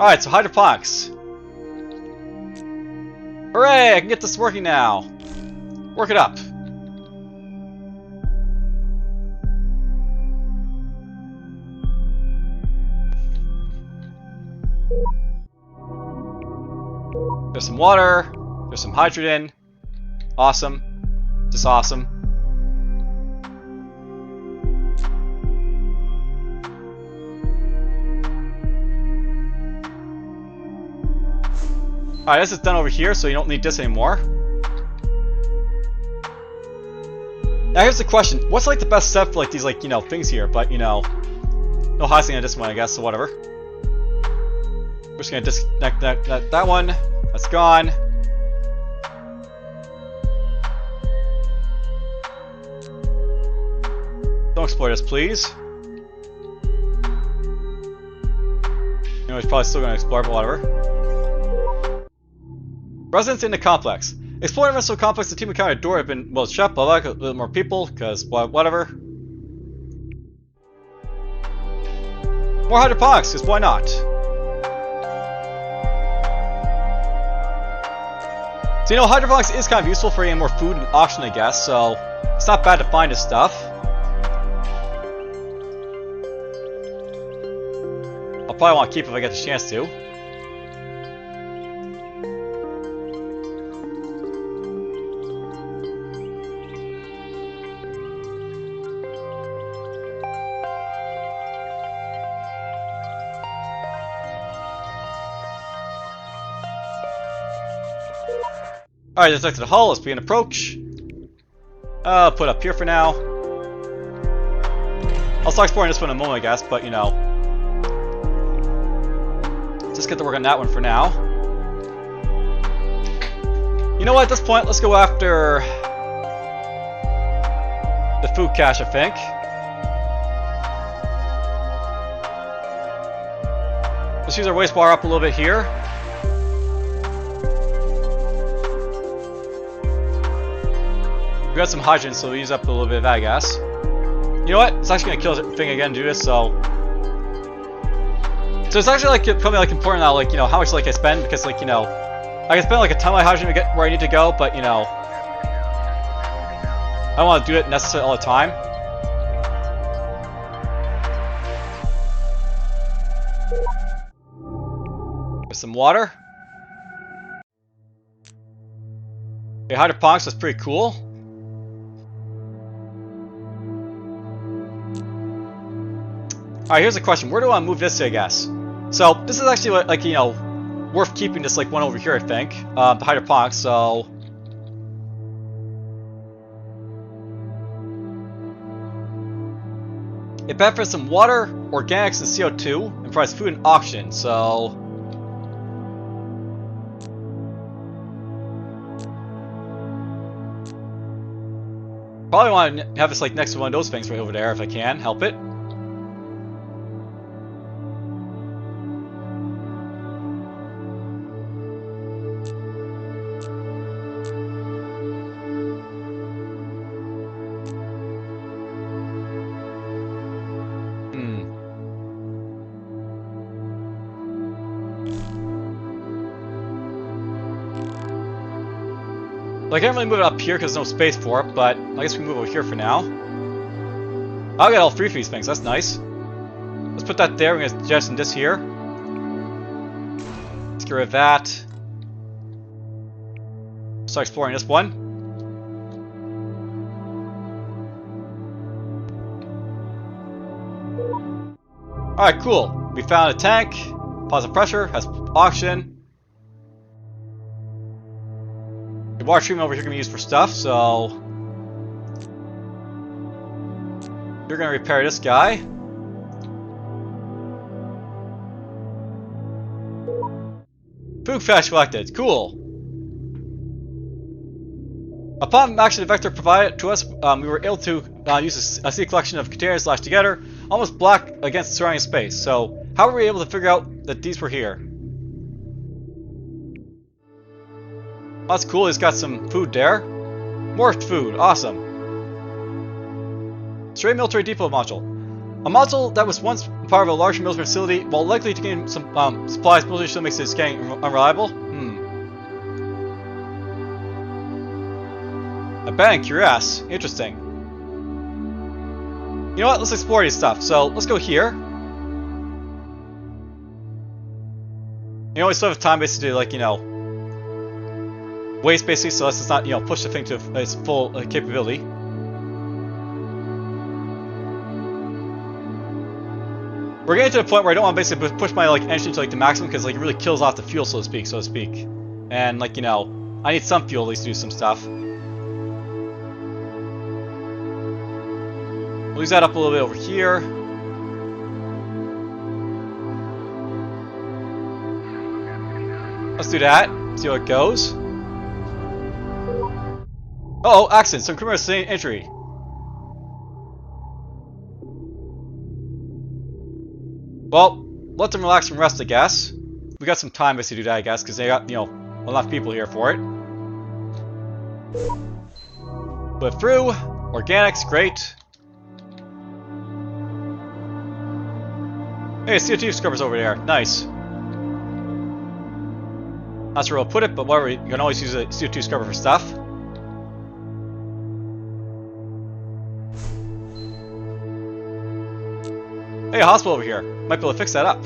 Alright, so hydroponics. Hooray! I can get this working now. Work it up. There's some water. There's some hydrogen. Awesome. Just awesome. Alright, this is done over here, so you don't need this anymore. Now here's the question. What's like the best step for like these like, things here, but no housing on this one, I guess, so whatever. We're just gonna disconnect that one. That's gone. Don't explore this, please. He's probably still gonna explore, but whatever. Residents in the complex. Exploring the rest of the complex, the team encountered a door had been, well, shut, blah, blah, a little more people, because, whatever. More hydroponics, because why not? So, hydroponics is kind of useful for getting more food and auction, I guess, so it's not bad to find this stuff. I'll probably want to keep it if I get the chance to. Alright, detected a hull, let's begin approach. I'll put up here for now. I'll start exploring this one in a moment, I guess, but just get to work on that one for now. You know what, at this point, let's go after the food cache, I think. Let's use our wastewater up a little bit here. We got some hydrogen, so we'll use up a little bit of that, I guess. You know what? It's actually gonna kill the thing again to do this, so it's actually like probably like important now, like how much like I spend, because like I can spend like a ton of my hydrogen to get where I need to go, but I don't want to do it necessarily all the time. There's some water. Okay, hydroponics was pretty cool. Alright, here's a question. Where do I want to move this to, I guess? So, this is actually, like, worth keeping this, like, one over here, I think. The hydroponics, so... It benefits from water, organics, and CO2, and provides food and oxygen, so... Probably want to have this, like, next to one of those things right over there, if I can. Help it. I can't really move it up here because there's no space for it, but I guess we can move over here for now. I'll get all three of these things, that's nice. Let's put that there, we're going to jettison this here. Let's get rid of that. Start exploring this one. Alright, cool. We found a tank, positive pressure, has oxygen. The water treatment over here can be used for stuff, so you're gonna repair this guy. Food cache collected, cool. Upon matching the vector provided to us, we were able to use a seed collection of containers lashed together, almost black against the surrounding space. So, how were we able to figure out that these were here? Oh, that's cool, he's got some food there. More food, awesome. Stray military depot module. A module that was once part of a large military facility, while likely to gain some supplies, military still makes its scanning unreliable. A bank, yes. Interesting. You know what? Let's explore these stuff. So let's go here. You know, we still have time basically to, like, you know, waste basically, so let's just not, you know, push the thing to its full capability. We're getting to the point where I don't want to basically push my like engine to like the maximum because like it really kills off the fuel, so to speak. And like, you know, I need some fuel at least to do some stuff. We'll use that up a little bit over here. Let's do that. See how it goes. Uh-oh, accident. Some criminal injury. Well, let them relax and rest, I guess. We got some time to do that, I guess, because they got, you know, enough people here for it. But through. Organics, great. Hey, CO2 scrubbers over there. Nice. Not sure where I'll put it, but whatever. You can always use a CO2 scrubber for stuff. Hey, a hospital over here. Might be able to fix that up.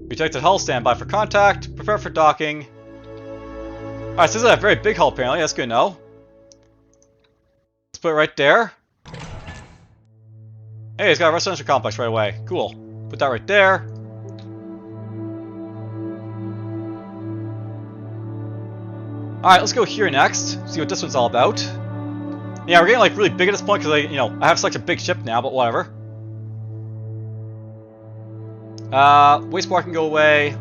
Detected hull, standby for contact. Prepare for docking. Alright, so this is a very big hull apparently. That's good to know. Let's put it right there. Hey, it's got a residential complex right away. Cool. Put that right there. Alright, let's go here next. See what this one's all about. Yeah, we're getting like really big at this point because I have such a big ship now, but whatever. Wastewater can go away.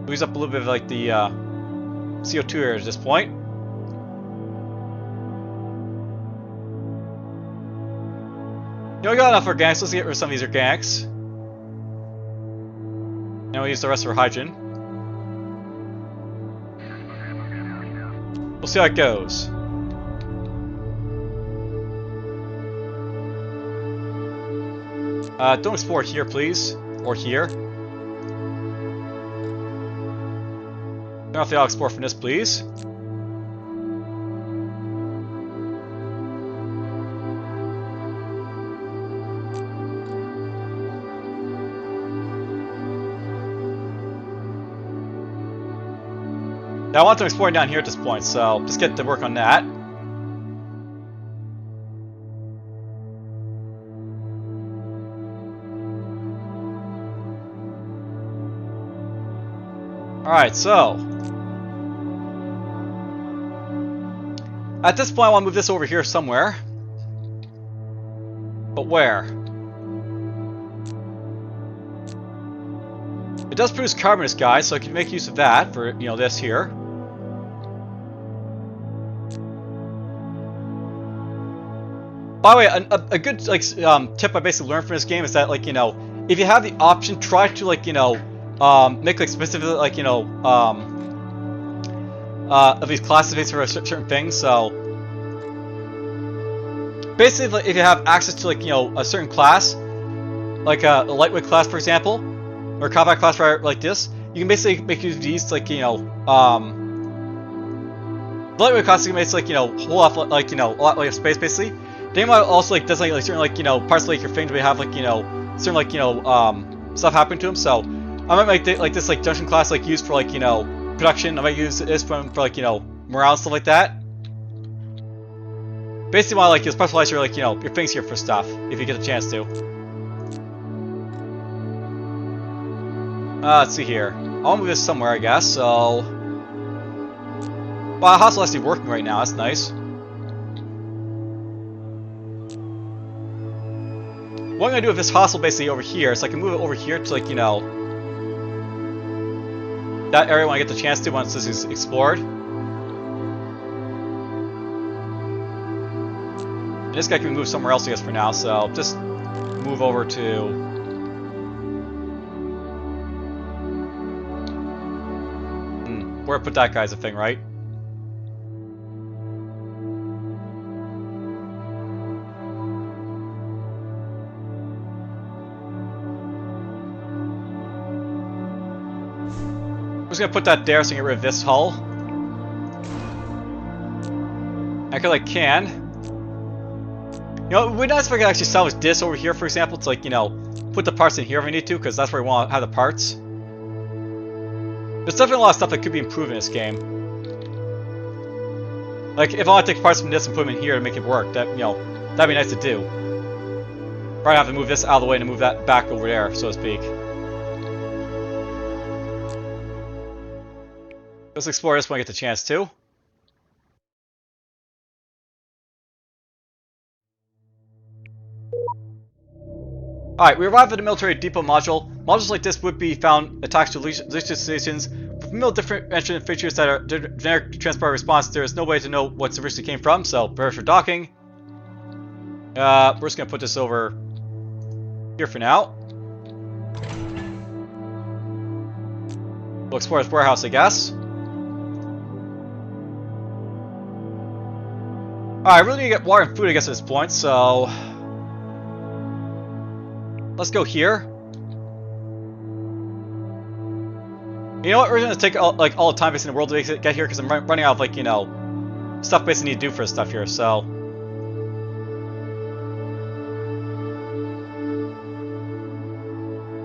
Use up a little bit of like the CO2 here at this point. You know, we got enough organics. Let's get rid of some of these organics. Now we use the rest of our hydrogen. We'll see how it goes. Don't explore here, please. Or here. Turn off the auto explore from this, please. Now I want to explore down here at this point, so just get to work on that. Alright, so at this point I want to move this over here somewhere. But where? It does produce carbonous, guys, so I can make use of that for, you know, this here. By the way, a good like tip I basically learned from this game is that, like, you know, if you have the option, try to, like, you know, make like specific, like, you know, of these classes for certain things. So basically, if you have access to, like, you know, a certain class, like a lightweight class, for example, or a combat class like this, you can basically make use of these, like, you know, the lightweight class can basically, like, you know, hold off, like, you know, a lot like space basically. Then you might also like does like certain, like, you know, parts of like your thing where you have, like, you know, certain, like, you know, stuff happen to them. So I might make like this like junction class like used for, like, you know, production. I might use this for like, you know, morale and stuff like that. Basically, want to, like, you specialize your, like, you know, your things here for stuff if you get a chance to. Let's see here. I'll move this somewhere, I guess. So, wow, hostile actually working right now. That's nice. What I'm gonna do with this hostile basically over here is I can move it over here to, like, you know, that area when I get the chance to once this is explored. And this guy can move somewhere else, I guess, for now. So just move over to. Where I put that guy's a thing, right? just gonna put that there so I can get rid of this hull. I could, like, can. You know, it would be nice if I could actually salvage this over here, for example, to, like, you know, put the parts in here if I need to, because that's where I want to have the parts. There's definitely a lot of stuff that could be improved in this game. Like, if I want to take parts from this and put them in here to make it work, that, you know, that'd be nice to do. Probably have to move this out of the way and move that back over there, so to speak. Let's explore this when I get the chance to. Alright, we arrived at the military depot module. Modules like this would be found attached to logistic stations. With many different engine features that are generic transport response, there is no way to know what originally came from, so prepare for docking. We're just gonna put this over here for now. We'll explore this warehouse, I guess. Alright, I really need to get water and food, I guess, at this point, so let's go here. You know what? We're gonna take all the time basically in the world to get here because I'm running out of, like, you know, stuff basically need to do for this stuff here. So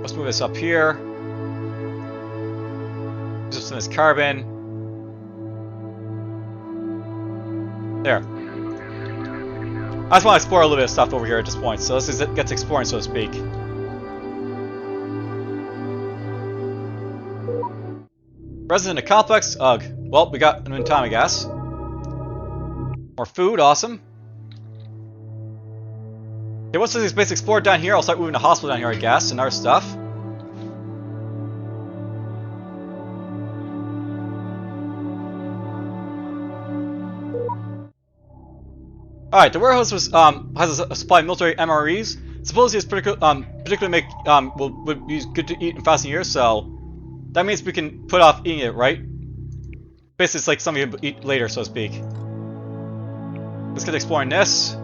let's move this up here. Use some of this carbon. There. I just want to explore a little bit of stuff over here at this point. So let's just get to exploring, so to speak. Resident of the complex. Ugh. Well, we got them in time, I guess. More food, awesome. Okay, once this base explored down here, I'll start moving the hospital down here, I guess, and other stuff. Alright, the warehouse was has a supply of military MREs. Supposedly it's particularly would be good to eat in fasting years, so that means we can put off eating it, right? Basically, it's like something you can eat later, so to speak. Let's get exploring this.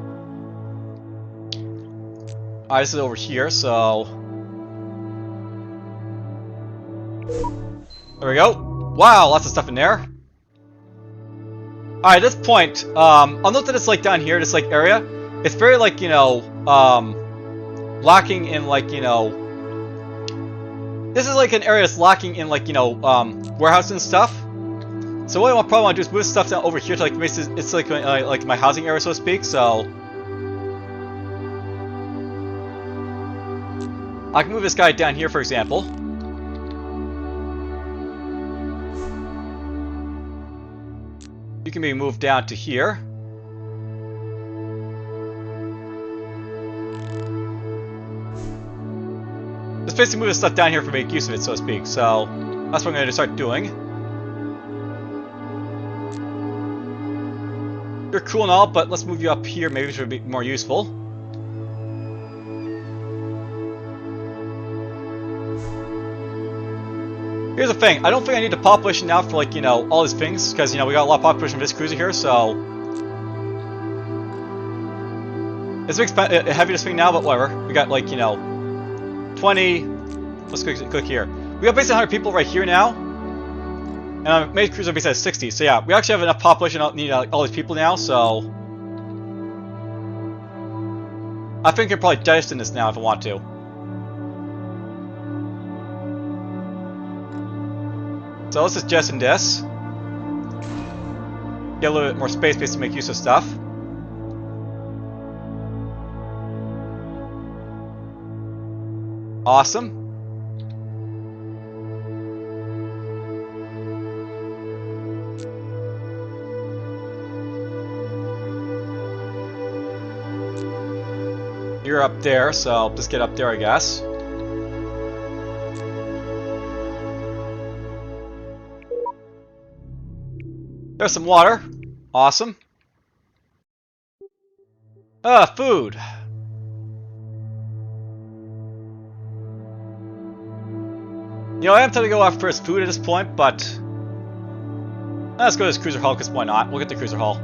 Alright, this is over here, so there we go. Wow, lots of stuff in there. Alright, at this point, I'll note that it's like down here, this like area. It's very, like, you know, lacking in, like, you know, this is like an area that's lacking in, like, you know, warehouse and stuff. So what I probably want to do is move stuff down over here to, like, it's like my housing area, so to speak. So I can move this guy down here, for example. You can maybe move down to here. Just basically move this stuff down here for make use of it, so to speak. So that's what I'm going to start doing. You're cool and all, but let's move you up here. Maybe it would be more useful. Here's the thing, I don't think I need the population now for, like, you know, all these things, because, you know, we got a lot of population of this cruiser here, so it's a heaviest thing now, but whatever. We got, like, you know, 20, let's click here. We got basically 100 people right here now, and I made cruiser base at 60, so yeah, we actually have enough population to need, like, all these people now, so I think I can probably jettison this now if I want to. So let's just jettison this. Get a little bit more space to make use of stuff. Awesome. You're up there, so I'll just get up there, I guess. There's some water. Awesome. Food. You know, I am tempted to go after first food at this point, but let's go to this cruiser hull, because why not? We'll get the cruiser hull.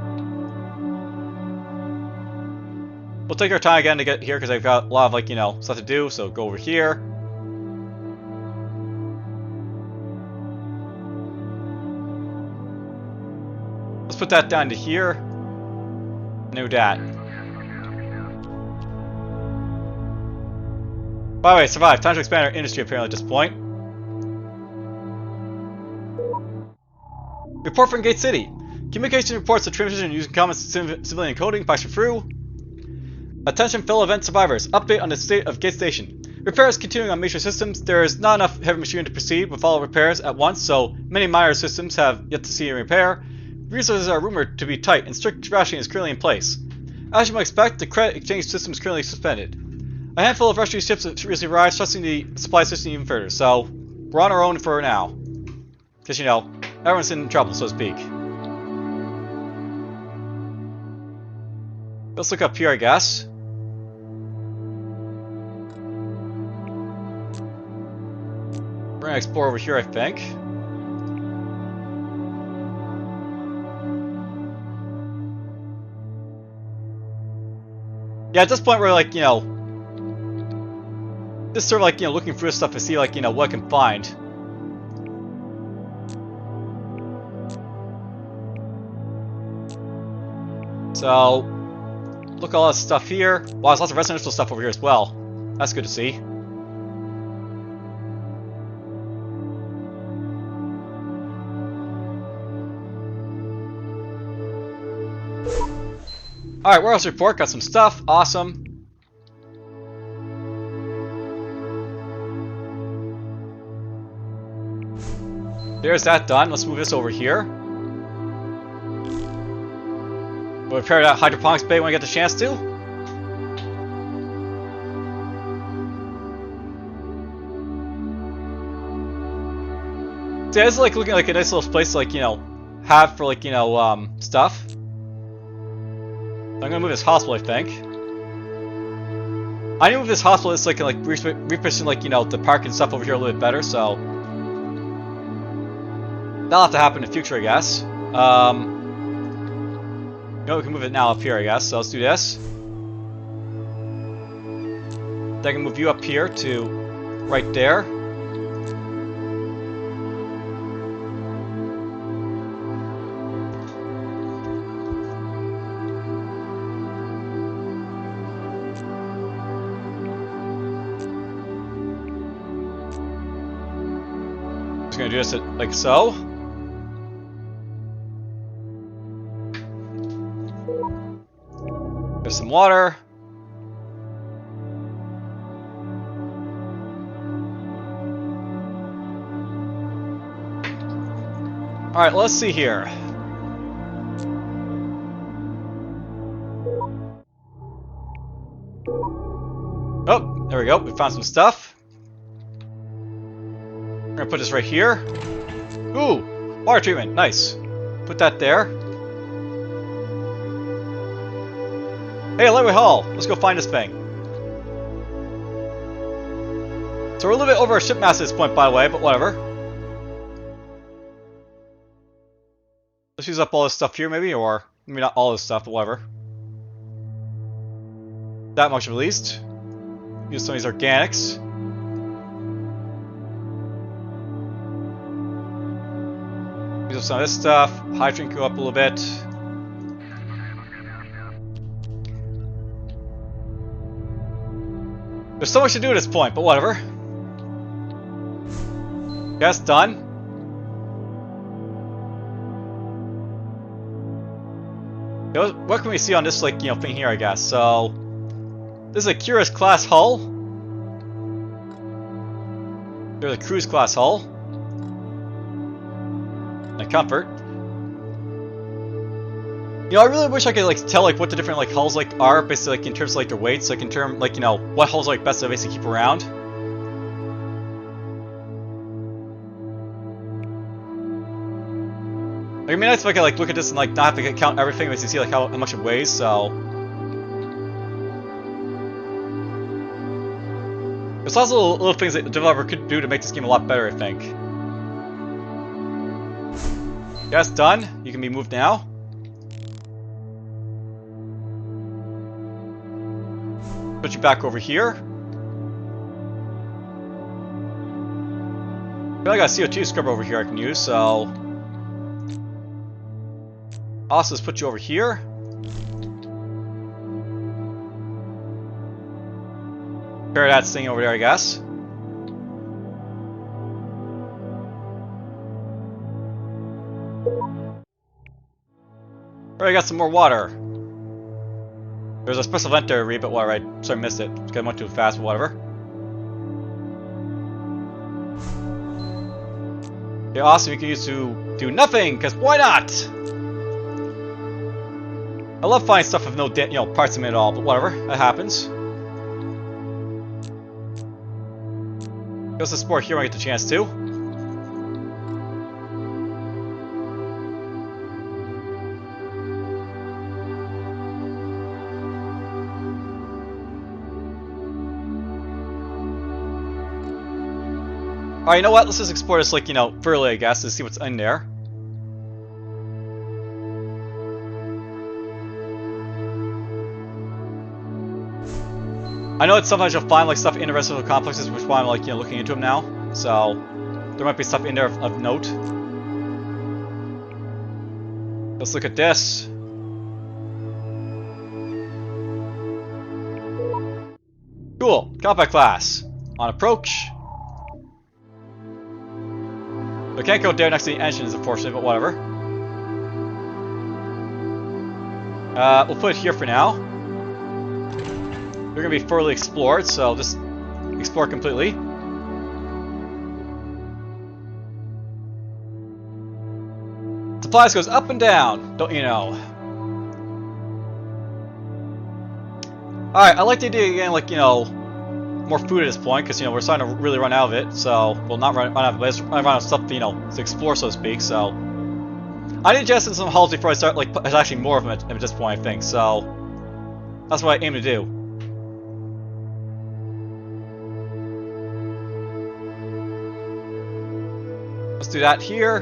We'll take our time again to get here, because I've got a lot of, like, you know, stuff to do, so go over here. Let's put that down to here. New dat. By the way, survive. Time to expand our industry apparently at this point. Report from Gate City. Communication reports the transmission using common civilian coding passed through. Attention fellow event survivors. Update on the state of Gate Station. Repairs continuing on major systems. There is not enough heavy machinery to proceed with all repairs at once, so many minor systems have yet to see a repair. Resources are rumored to be tight, and strict rationing is currently in place. As you might expect, the credit exchange system is currently suspended. A handful of rescue ships have recently arrived, stressing the supply system even further, so we're on our own for now. Because, you know, everyone's in trouble, so to speak. Let's look up here, I guess. We're gonna explore over here, I think. Yeah, at this point we're like, you know, just sort of like, you know, looking through this stuff to see like, you know, what I can find. So, look at all this stuff here. Wow, there's lots of residential stuff over here as well. That's good to see. Alright, warehouse report, got some stuff, awesome. There's that done, let's move this over here. We'll repair that hydroponics bay when I get the chance to. See, this is like looking like a nice little place to like, you know, have for like, you know, stuff. I'm gonna move this hospital, I think. I need to move this hospital so I can like reposition like, you know, the park and stuff over here a little bit better, so that'll have to happen in the future, I guess. You know, we can move it now up here, I guess, so let's do this. Then I can move you up here to right there. Just gonna do this like so. There's some water. Alright, let's see here. Oh, there we go. We found some stuff. We're gonna put this right here. Ooh, water treatment. Nice. Put that there. Hey, Lightweight Hall. Let's go find this thing. So we're a little bit over our ship mass at this point, by the way, but whatever. Let's use up all this stuff here, maybe, or maybe not all this stuff, but whatever. That much at least. Use some of these organics. Use up some of this stuff. Hydrogen go up a little bit. There's so much to do at this point, but whatever. That's done. What can we see on this, like, you know, thing here, I guess? So, this is a Curious class hull. There's a Cruise class hull. And a Comfort. You know, I really wish I could like tell like what the different like hulls like are, basically like in terms of like their weights, like in terms like, you know, what hulls are like best to basically keep around. Like, I mean, nice if I could like look at this and like not have to count everything, basically see like how much it weighs. So there's lots of little things that the developer could do to make this game a lot better, I think. Yeah, it's done. You can be moved now. Put you back over here. I feel like I got a CO2 scrubber over here I can use, so Also, let's put you over here. Pair that thing over there, I guess. Alright, I got some more water. There's a special event there to read, but whatever, I sorry, missed it. Because I went too fast, but whatever. Okay, awesome, you can use to do nothing, because why not? I love finding stuff with no parts in it at all, but whatever, that happens. Goes to sport here when I get the chance to. Alright, you know what? Let's just explore this, like, thoroughly, I guess, to see what's in there. I know that sometimes you'll find, like, stuff in the rest of the complexes, which is why I'm, like, looking into them now. So, there might be stuff in there of note. Let's look at this. Cool. Combat class. On approach. I can't go there next to the engines, unfortunately, but whatever. We'll put it here for now. They're going to be thoroughly explored, so just explore completely. Supplies goes up and down, don't you know? Alright, I like the idea again, like, more food at this point, because, we're starting to really run out of it, so, well, not run out of it, but run out of stuff, to explore, so to speak, so. I need to adjust in some hulls before I start, like, there's actually more of them at this point, I think, so. That's what I aim to do. Let's do that here.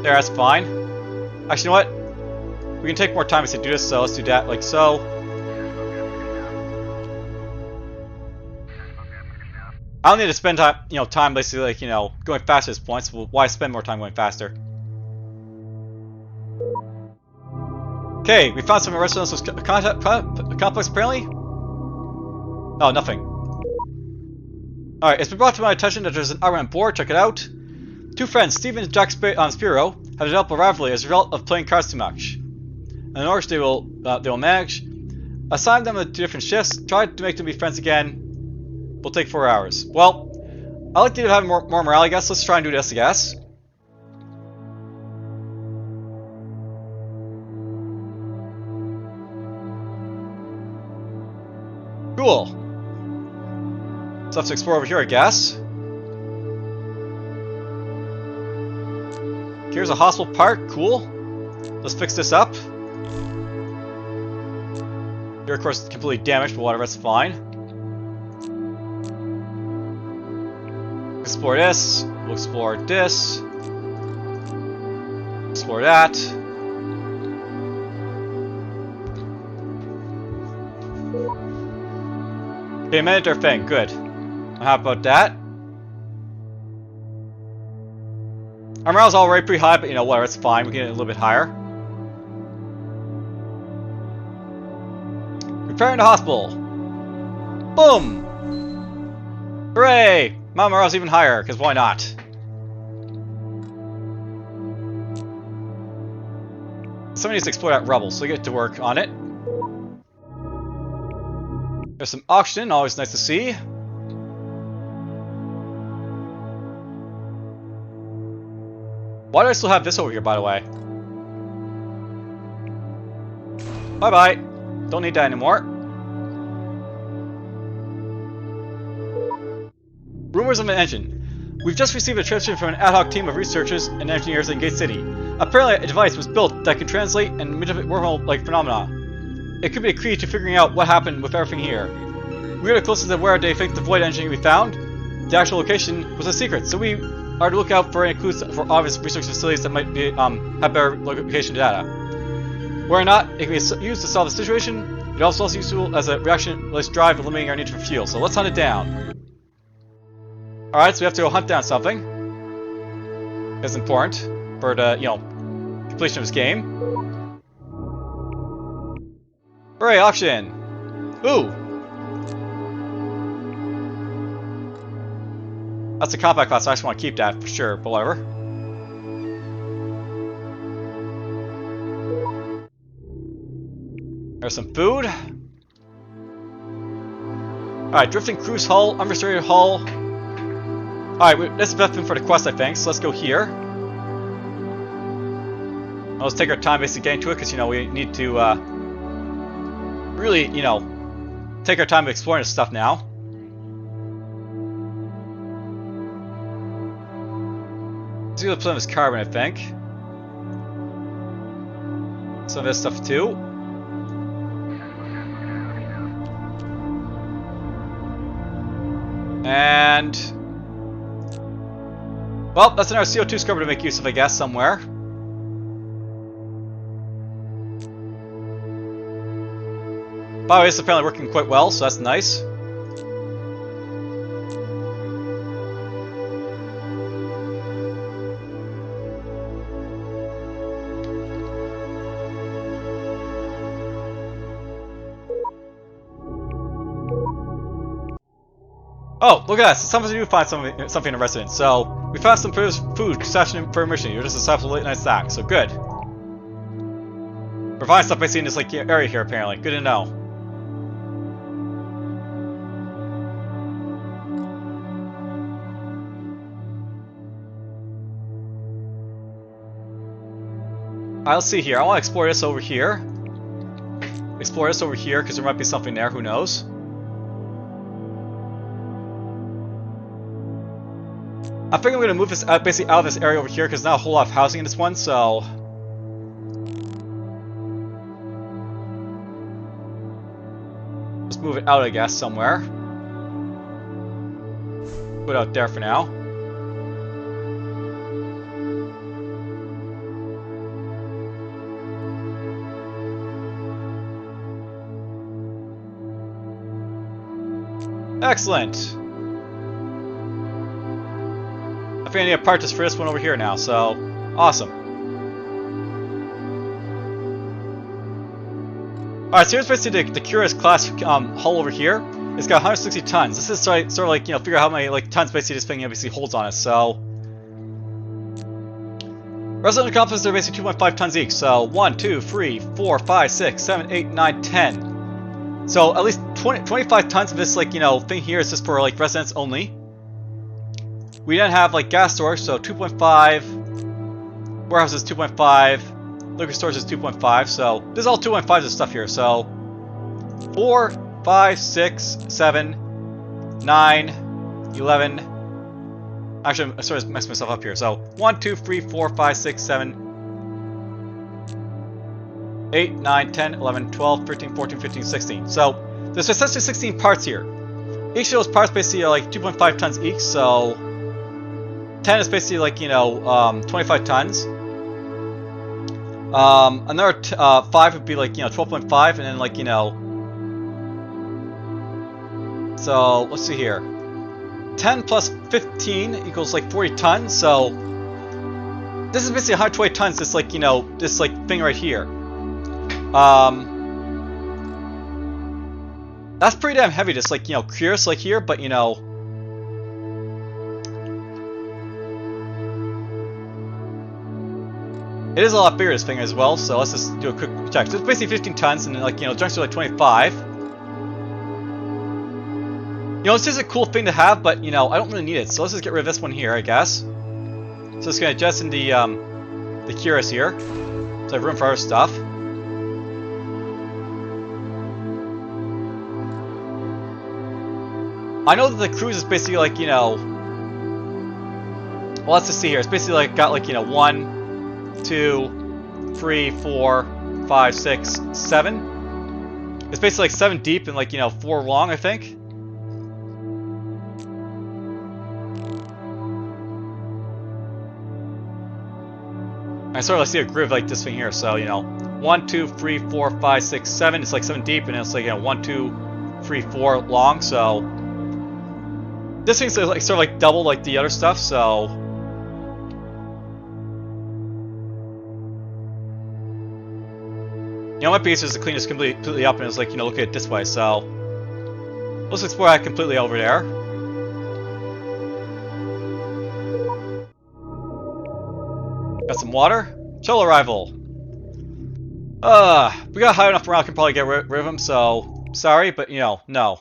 There, that's fine. Actually, you know what? We can take more time to do this, so let's do that like so. I don't need to spend time, time basically like, going faster at this point, so why spend more time going faster? Okay, we found some restaurants with complex apparently? No, nothing. Alright, it's been brought to my attention that there's an item on board, check it out. Two friends, Steven and Jack Spiro, have developed a rivalry as a result of playing cards too much. And in order they will manage, assign them to different shifts, try to make them be friends again. Will take 4 hours. Well, I like to have more morale, I guess. Let's try and do this, I guess. Cool. Stuff to explore over here, I guess. Here's a hospital park. Cool. Let's fix this up. Here, of course, completely damaged, but whatever, that's fine. Explore this. We'll explore this. Explore that. Okay, amended our thing. Good. How about that? Our morale's already pretty high, but whatever, it's fine. We can get it a little bit higher. Repairing the hospital. Boom! Hooray! My morale's even higher, because why not? Somebody needs to explore that rubble, so we get to work on it. There's some oxygen, always nice to see. Why do I still have this over here, by the way? Bye-bye. Don't need that anymore. Rumors of an engine. We've just received a transmission from an ad hoc team of researchers and engineers in Gate City. Apparently a device was built that can translate and manipulate wormhole-like phenomena. It could be a key to figuring out what happened with everything here. We are the closest to where they think the void engine we found. The actual location was a secret, so we are to look out for any clues for obvious research facilities that might be have better location data. Where or not, it can be used to solve the situation. It also is useful as a reactionless drive eliminating our need for fuel. So let's hunt it down. Alright, so we have to go hunt down something. That's important. for the, completion of this game. Hooray, auction! Ooh! That's a compact class, I just want to keep that for sure, but whatever. There's some food. Alright, drifting cruise hull, unrestricted hull. Alright, this is the best thing for the quest, I think, so let's go here. Let's take our time basically getting to it, because, we need to, really, take our time exploring this stuff now. Let's do the Plymouth carbon, I think. Some of this stuff, too. And... well, that's another CO2 scrubber to make use of, I guess, somewhere. By the way, it's apparently working quite well, so that's nice. Oh, look at that! Sometimes we do find something interesting. So, we found some food stashed in for a mission. You're just a sample late night snack, so good. We're finding stuff basically in this area here, apparently. Good to know. Alright, let's see here. I want to explore this over here. Explore this over here, because there might be something there, who knows. I think I'm going to move this basically out of this area over here, because there's not a whole lot of housing in this one, so... let's move it out, I guess, somewhere. Put it out there for now. Excellent! I think I need a part just for this one over here now, so awesome. Alright, so here's basically the Curious class hull over here. It's got 160 tons. This is sort of like, figure out how many tons basically this thing obviously holds on it, so... resident accomplishments are basically 2.5 tons each, so 1, 2, 3, 4, 5, 6, 7, 8, 9, 10. So at least 25 tons of this, thing here is just for, residents only. We then have, gas storage, so 2.5. Warehouse is 2.5. Liquor storage is 2.5, so this is all 2.5s of stuff here, so 4, 5, 6, 7, 9, 11. Actually, I'm sort of messing myself up here, so 1, 2, 3, 4, 5, 6, 7, 8, 9, 10, 11, 12, 13, 14, 15, 16. So there's essentially 16 parts here. Each of those parts basically are 2.5 tons each, so 10 is basically 25 tons. Another 5 would be 12.5, and then so let's see here. 10 plus 15 equals 40 tons. So this is basically 120 tons. This this thing right here. That's pretty damn heavy. Just Curious here, but it is a lot bigger, this thing as well, so let's just do a quick check. So it's basically 15 tons, and then junks are 25. This is a cool thing to have, but I don't really need it, so let's just get rid of this one here, I guess. So it's gonna adjust in the Curious here, so I have room for other stuff. I know that the cruise is basically well, let's just see here. It's basically got 1, 2, 3, 4, 5, 6, 7. It's basically 7 deep and 4 long, I think. I sort of see a groove like this thing here. So 1, 2, 3, 4, 5, 6, 7. It's 7 deep, and it's 1, 2, 3, 4 long. So this thing's sort of double the other stuff. So. You know, it might be easier to clean this completely up and it's like, you know, look at it this way, so... Let's explore that completely over there. Got some water. Chill arrival. We got high enough around, can probably get rid of him, so... Sorry, but, you know, no.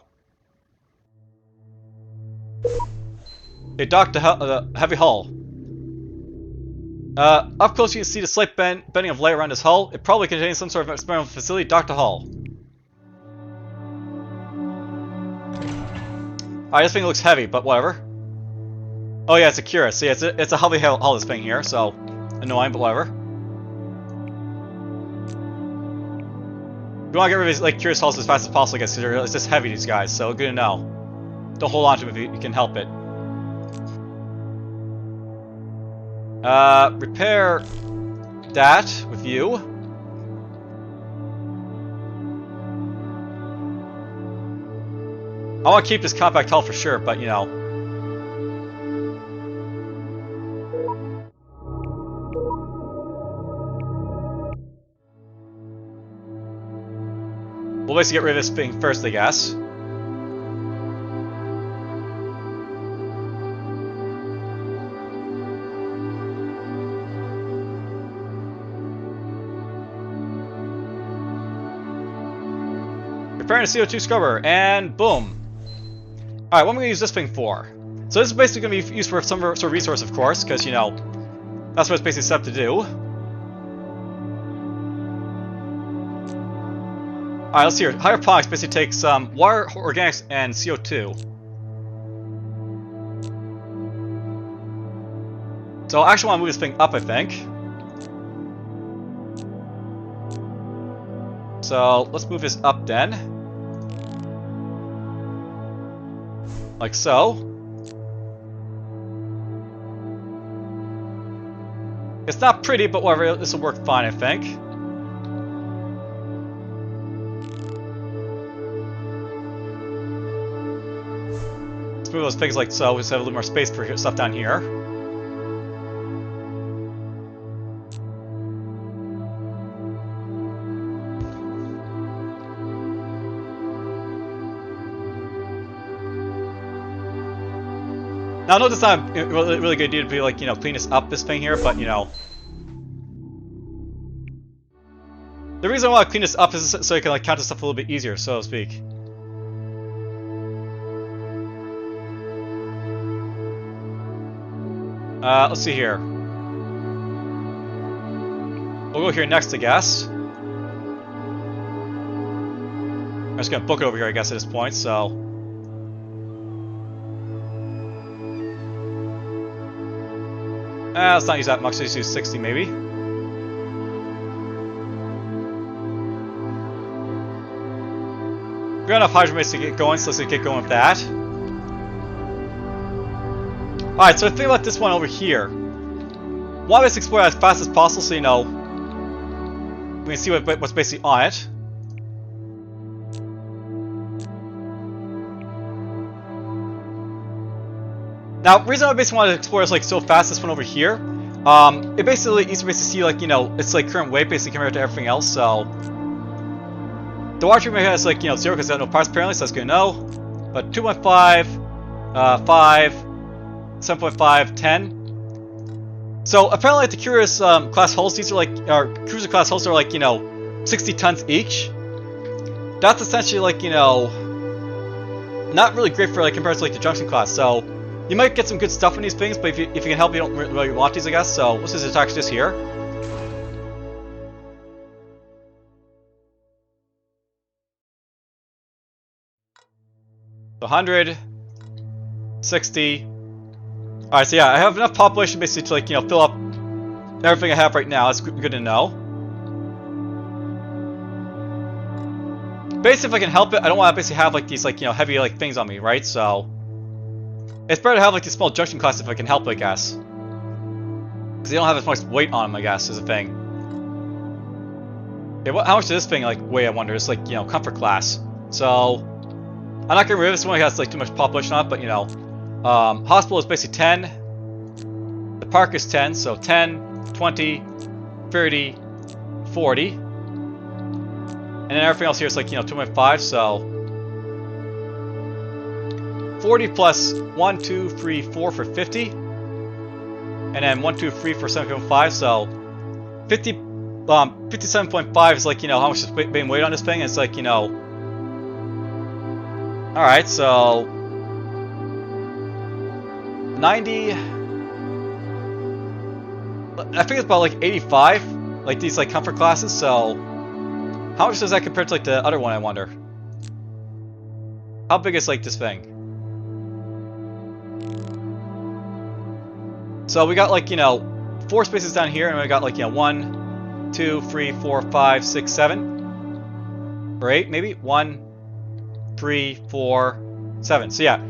Okay, dock the heavy hull. Up close you can see the slight bending of light around his hull. It probably contains some sort of experimental facility. Dock the hull. Alright, this thing looks heavy, but whatever. Oh yeah, it's a Curious. So yeah, it's a heavy hull, this thing here, so... Annoying, but whatever. We want to get rid of these, like, Curious hulls as fast as possible, I guess, because it's just heavy, these guys, so good to know. Don't hold on to them if you can help it. Repair that with you. I want to keep this compact hull for sure, but you know. We'll basically get rid of this thing first, I guess. Preparing a CO2 scrubber, and boom. Alright, what am I going to use this thing for? So this is basically going to be used for some sort of resource, of course, because, you know, that's what it's basically set up to do. Alright, let's see here. Hydroponics basically takes water, organics, and CO2. So I actually want to move this thing up, I think. So let's move this up then. Like so. It's not pretty, but whatever, this will work fine, I think. Let's move those things like so, we just have a little more space for stuff down here. Now, I know it's not a really good idea to be like, you know, clean this thing here, but, you know. The reason I want to clean this up is so I can, like, count this stuff a little bit easier, so to speak. Let's see here. We'll go here next, I guess. I'm just gonna book it over here, I guess, at this point, so. Let's not use that much, let's use 60 maybe. We got enough hydrogen base to get going, so let's get going with that. Alright, so the thing about this one over here. Want to explore as fast as possible so you know we can see what's basically on it. Now, the reason I basically want to explore is like so fast, this one over here, it basically you can basically see like, you know, it's like current weight basically compared to everything else, so the water treatment has like, you know, 0 because I have no parts apparently, so that's good to know. But 2.5, 5, 7.5, 10. So apparently like the Curious class hulls, these are like, or cruiser class hulls are like, you know, 60 tons each. That's essentially like, you know, not really great for like compared to like the junction class, so you might get some good stuff in these things, but if you can help, you don't really want these, I guess. So let's just attach this here. So 100, 60. All right, so yeah, I have enough population basically to like, you know, fill up everything I have right now. That's good to know. Basically, if I can help it, I don't want to basically have like these like, you know, heavy like things on me, right? So it's better to have like these small junction class if I can help it, I guess. Because they don't have as much weight on them, I guess, is a thing. Okay, how much does this thing like weigh, I wonder? It's like, you know, comfort class. So I'm not getting rid of this one, it has like too much population on it, but you know. Hospital is basically 10. The park is 10, so 10, 20, 30, 40. And then everything else here is like, 2.5, so 40 plus 1, 2, 3, 4 for 50. And then 1, 2, 3 for 7.5, so 57.5 is like, how much is being weighed on this thing. It's like, alright, so 90. I think it's about like 85, like these like comfort classes, so how much does that compare to like the other one, I wonder? How big is like this thing? So we got like, 4 spaces down here, and we got like, 1, 2, 3, 4, 5, 6, 7. Or 8, maybe? 1, 3, 4, 7. So yeah.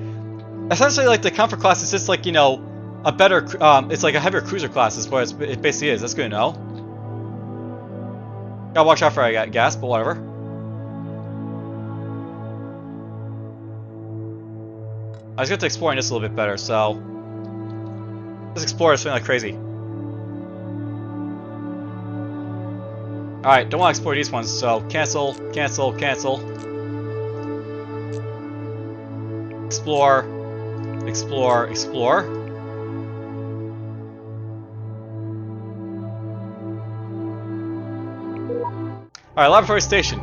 Essentially, like, the comfort class is just like, a better, it's like a heavier cruiser class is what it basically is. That's good to know. Gotta watch out for I got gas, but whatever. I was going to exploring this a little bit better, so this explorer is feeling like crazy. Alright, don't want to explore these ones, so cancel, cancel, cancel. Explore, explore, explore. Alright, laboratory station.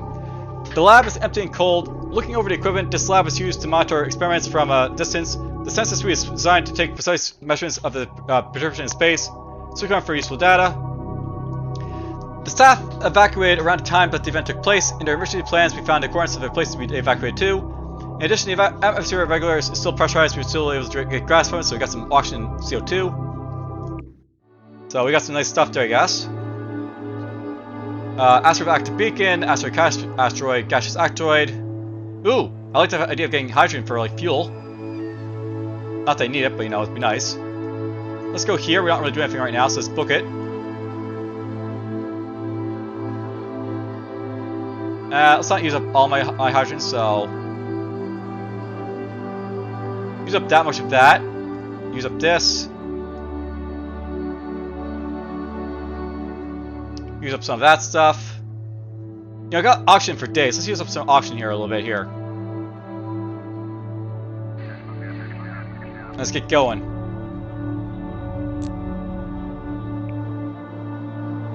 The lab is empty and cold. Looking over the equipment, this lab is used to monitor experiments from a distance. The sensor suite is designed to take precise measurements of the perturbation in space, so for useful data. The staff evacuated around the time that the event took place. In their emergency plans, we found the coordinates of the place to be evacuated to. In addition, the atmosphere of regulars is still pressurized. We're still able to get grasp from it, so we got some oxygen and CO2. So we got some nice stuff there, I guess. Asteroid active beacon, asteroid gaseous asteroid. Ooh, I like the idea of getting hydrogen for like fuel. Not that I need it, but it'd be nice. Let's go here. We're not really doing anything right now, so let's book it. Let's not use up all my hydrogen, so use up that much of that. Use up this. Use up some of that stuff. I got oxygen for days. Let's use up some oxygen here a little bit here. Let's get going.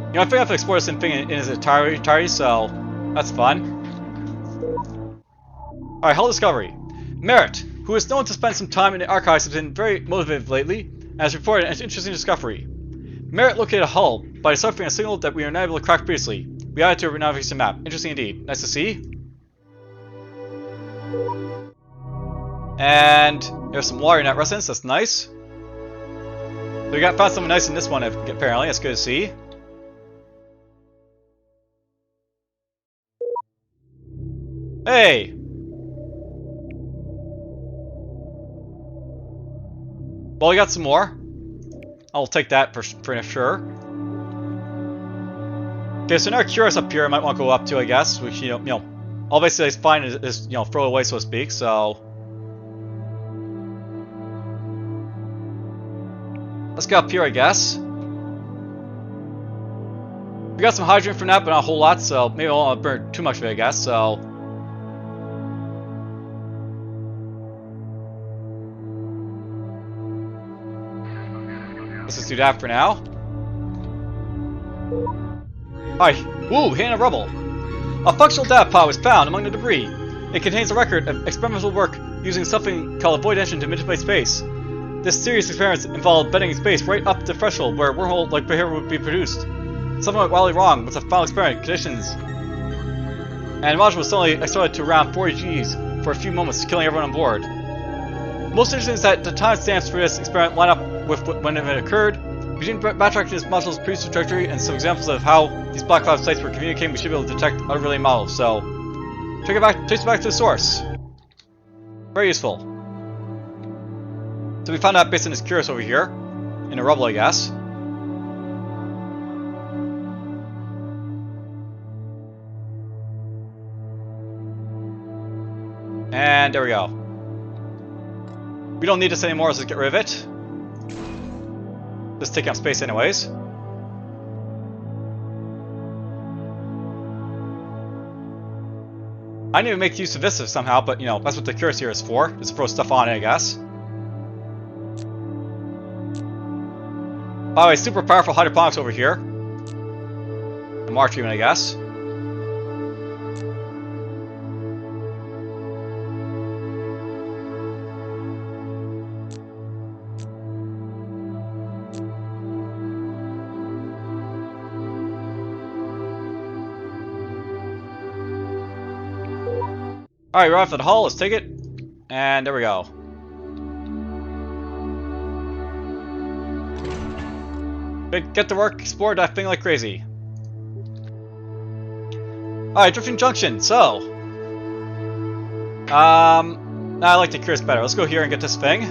I think I have to explore this thing in its entirety, so that's fun. Alright, hull discovery. Merritt, who is known to spend some time in the archives, has been very motivated lately and has reported an interesting discovery. Merritt located a hull by deciphering a signal that we were not able to crack previously. We added to our navigation map. Interesting indeed. Nice to see. And there's some water in that residence. That's nice. So we found something nice in this one, apparently. That's good to see. Hey! Well, we got some more. I'll take that for sure. Okay, so now curious up here, I might want to go up to, I guess, which, all basically is fine is, throw away, so to speak, so. Let's go up here, I guess. We got some hydrogen from that, but not a whole lot, so maybe I won't burn too much of it, I guess, so. Let's just do that for now. Alright, ooh, hitting a rubble. A functional data pod was found among the debris. It contains a record of experimental work using something called a void engine to manipulate space. This series of experiments involved bending space right up to the threshold where a wormhole-like behavior would be produced. Something went wildly wrong with the final experiment conditions, and the module was suddenly accelerated to around 40 Gs for a few moments, killing everyone on board. Most interesting is that the timestamps for this experiment line up with when it occurred. Between backtracking this module's previous trajectory and some examples of how these black cloud sites were communicating, we should be able to detect other related models. So, trace it back to the source. Very useful. So we found out based on this curious over here, in a rubble, I guess. And there we go. We don't need this anymore, so let's get rid of it. Let's take up space anyways. I need to make use of this somehow, but you know, that's what the curse here is for. Is to throw stuff on it, I guess. By the way, super powerful hydroponics over here. And water treatment, I guess. Alright, we're off to the hull, let's take it. And there we go. Get to work, explore that thing like crazy. Alright, Drifting Junction, so. I like the Curse better. Let's go here and get this thing.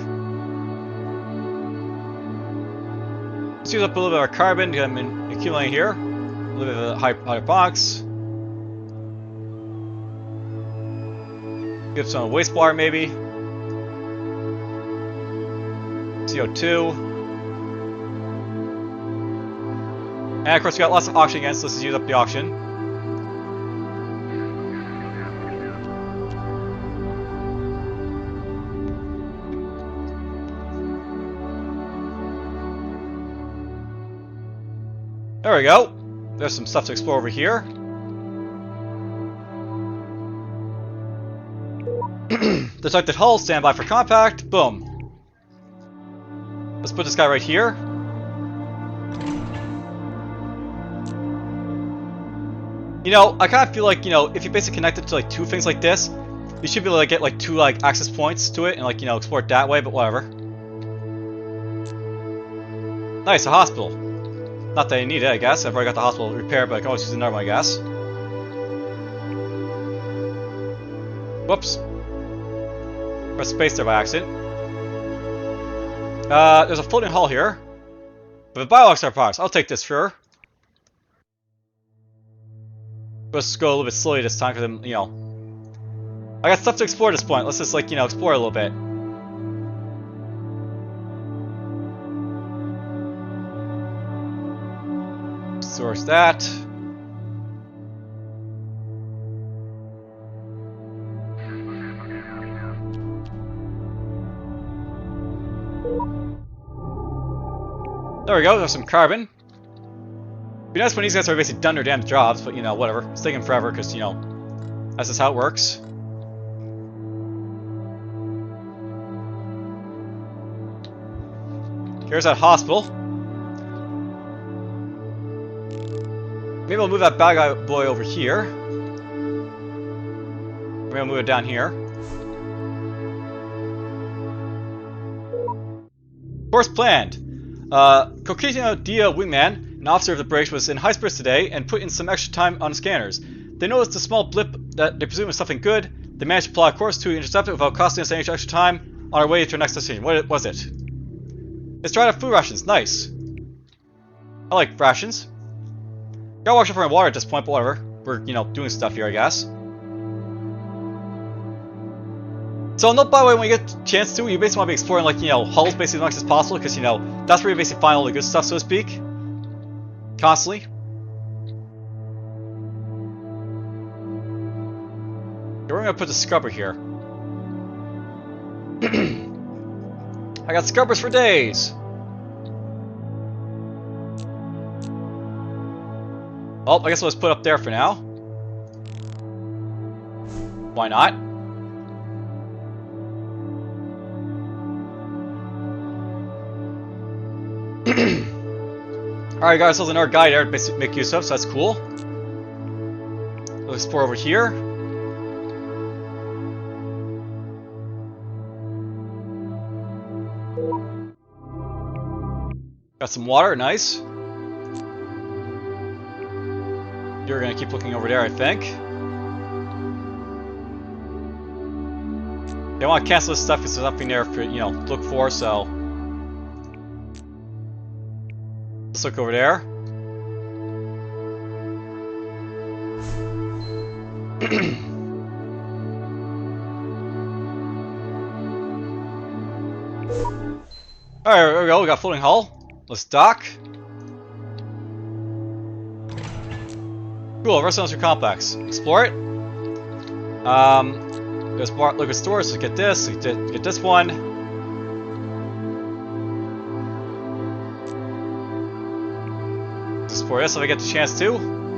Let's use up a little bit of our carbon to accumulate here. A little bit of the hydroponics. Give some wastewater maybe. CO2. And of course we got lots of oxygen again, so let's just use up the oxygen. There we go. There's some stuff to explore over here. Detected hull, standby for compact. Boom. Let's put this guy right here. You know, I kind of feel like, you know, if you basically connect it to like two things like this, you should be able to get like two like access points to it and like, you know, explore it that way, but whatever. Nice, a hospital. Not that I need it, I guess. I've already got the hospital repaired, but I can always use another one, I guess. Whoops. Press space there by accident. There's a floating hull here. But the bioxar parts, I'll take this, sure. Let's go a little bit slowly this time, because you know, I got stuff to explore at this point. Let's just, like, you know, explore a little bit. Source that. There we go, there's some carbon. Be nice when these guys are basically done their damn jobs, but you know, whatever. It's taking forever, because, you know, that's just how it works. Here's that hospital. Maybe we'll move that bad guy boy over here. Maybe I'll move it down here. Course planned. Coquetino Dia Wingman, an officer of the bridge, was in high spirits today and put in some extra time on scanners. They noticed a small blip that they presume is something good. They managed to plot a course to intercept it without costing us any extra time on our way to our next destination. What was it? It's dried up food rations. Nice. I like rations. Gotta watch out for my water at this point, but whatever. We're, you know, doing stuff here, I guess. So, note by the way, when you get a chance to, you basically want to be exploring, like, you know, hulls basically as much as possible, because, you know, that's where you basically find all the good stuff, so to speak. Constantly. Okay, we're gonna put the scrubber here. I got scrubbers for days! Oh, I guess I'll just put it up there for now. Why not? Alright guys, so there's another guy there to make use of, so that's cool. Let's explore over here. Got some water, nice. You're gonna keep looking over there, I think. They want to cancel this stuff because there's nothing there for, you know, look for, so. Let's look over there. Alright, there we go, we got floating hull. Let's dock. Cool, rest of your complex. Explore it. There's more liquor stores, so get this, get this one. Just for this if I get the chance to.